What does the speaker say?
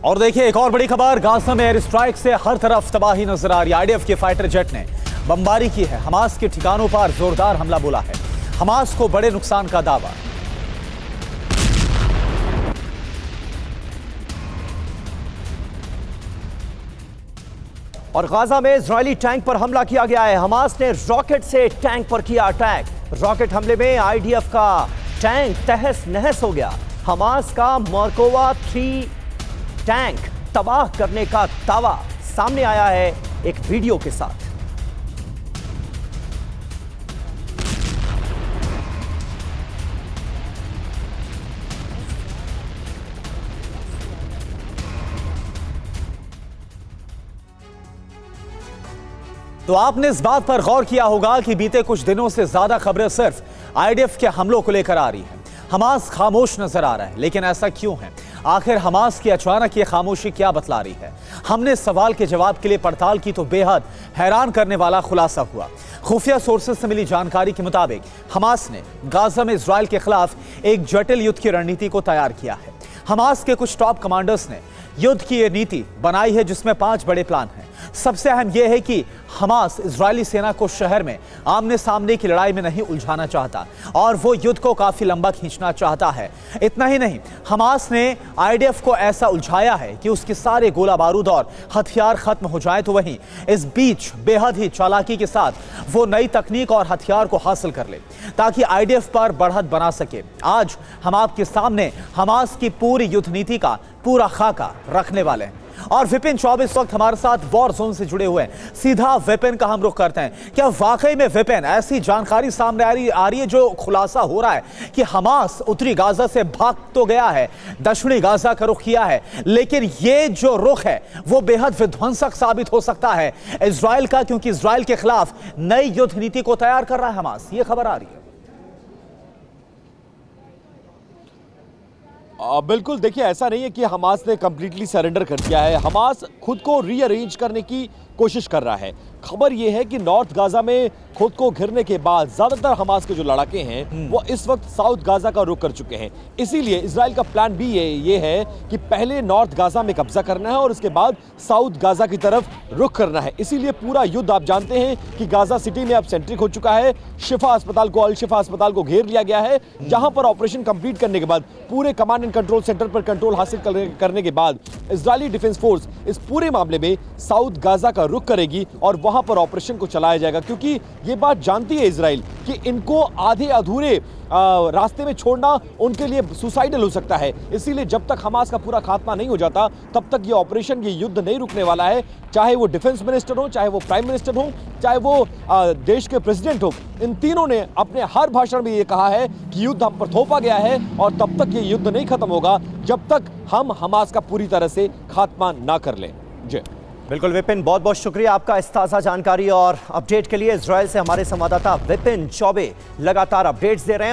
और देखिए एक और बड़ी खबर, गाजा में एयर स्ट्राइक से हर तरफ तबाही नजर आ रही है। आईडीएफ के फाइटर जेट ने बमबारी की है। हमास के ठिकानों पर जोरदार हमला बोला है। हमास को बड़े नुकसान का दावा। और गाजा में इजरायली टैंक पर हमला किया गया है। हमास ने रॉकेट से टैंक पर किया अटैक। रॉकेट हमले में आईडीएफ का टैंक तहस नहस हो गया। हमास का मरकोवा 3 टैंक तबाह करने का दावा सामने आया है एक वीडियो के साथ। तो आपने इस बात पर गौर किया होगा कि बीते कुछ दिनों से ज्यादा खबरें सिर्फ आईडीएफ के हमलों को लेकर आ रही हैं। हमास खामोश नजर आ रहा है, लेकिन ऐसा क्यों है? आखिर हमास की अचानक ये खामोशी क्या बतला रही है? हमने सवाल के जवाब के लिए पड़ताल की तो बेहद हैरान करने वाला खुलासा हुआ। खुफिया सोर्सेज से मिली जानकारी के मुताबिक हमास ने गाजा में इजराइल के खिलाफ एक जटिल युद्ध की रणनीति को तैयार किया है। हमास के कुछ टॉप कमांडर्स ने युद्ध की यह नीति बनाई है, जिसमें 5 बड़े प्लान हैं। सबसे अहम यह है कि हमास इजरायली सेना को शहर में आमने सामने की लड़ाई में नहीं उलझाना चाहता और वो युद्ध को काफी लंबा खींचना चाहता है। इतना ही नहीं, हमास ने आईडीएफ को ऐसा उलझाया है कि उसके सारे गोला बारूद और हथियार खत्म हो जाए, तो वहीं इस बीच बेहद ही चालाकी के साथ वो नई तकनीक और हथियार को हासिल कर ले ताकि आईडीएफ पर बढ़त बना सके। आज हम आपके सामने हमास की पूरी युद्ध नीति का पूरा खाका रखने वाले हैं। और विपिन चौबे इस वक्त हमारे साथ वॉर जोन से जुड़े हुए हैं। सीधा विपिन का हम रुख करते हैं। क्या वाकई में विपिन ऐसी जानकारी सामने आ रही है जो खुलासा हो रहा है कि हमास उत्तरी गाजा से भाग तो गया है, दक्षिणी गाजा का रुख किया है, लेकिन ये जो रुख है वो बेहद विध्वंसक साबित हो सकता है इजराइल का, क्योंकि इजराइल के खिलाफ नई युद्ध नीति को तैयार कर रहा है हमास। ये खबर आ रही है। बिल्कुल, देखिए ऐसा नहीं है कि हमास ने कंप्लीटली सरेंडर कर दिया है। हमास खुद को रीअरेंज करने की कोशिश कर रहा है। खबर यह है कि नॉर्थ गाजा में खुद को घिरने के बाद ज्यादातर हमास के जो लड़ाके हैं वो इस वक्त साउथ गाजा का रुख कर चुके हैं। इसीलिए इजराइल का प्लान भी ये है कि पहले नॉर्थ गाजा में कब्जा करना है और उसके बाद साउथ गाजा की तरफ रुख करना है। इसीलिए पूरा युद्ध आप जानते हैं कि गाजा सिटी में अब सेंट्रिक हो चुका है। शिफा अस्पताल को, अल शिफा अस्पताल को घेर लिया गया है, जहां पर ऑपरेशन कंप्लीट करने के बाद पूरे कमांड एंड कंट्रोल सेंटर पर कंट्रोल हासिल करने के बाद इजरायली डिफेंस फोर्स इस पूरे मामले में साउथ गाजा का रुख करेगी और वहां पर ऑपरेशन को चलाया जाएगा। क्योंकि ये बात जानती है इजराइल कि इनको आधे अधूरे रास्ते में छोड़ना उनके लिए सुसाइडल हो सकता है। इसीलिए जब तक हमास का पूरा खात्मा नहीं हो जाता तब तक ये ऑपरेशन, ये युद्ध नहीं रुकने वाला है। चाहे वो डिफेंस मिनिस्टर हो, चाहे वो प्राइम मिनिस्टर हो, चाहे वो देश के प्रेसिडेंट हो, इन तीनों ने अपने हर भाषण में ये कहा है कि युद्ध हम पर थोपा गया है और तब तक ये युद्ध नहीं खत्म होगा जब तक हम हमास का पूरी तरह से खात्मा ना कर लें। जी बिल्कुल विपिन, बहुत बहुत शुक्रिया आपका इस ताज़ा जानकारी और अपडेट के लिए। इजराइल से हमारे संवाददाता विपिन चौबे लगातार अपडेट्स दे रहे हैं।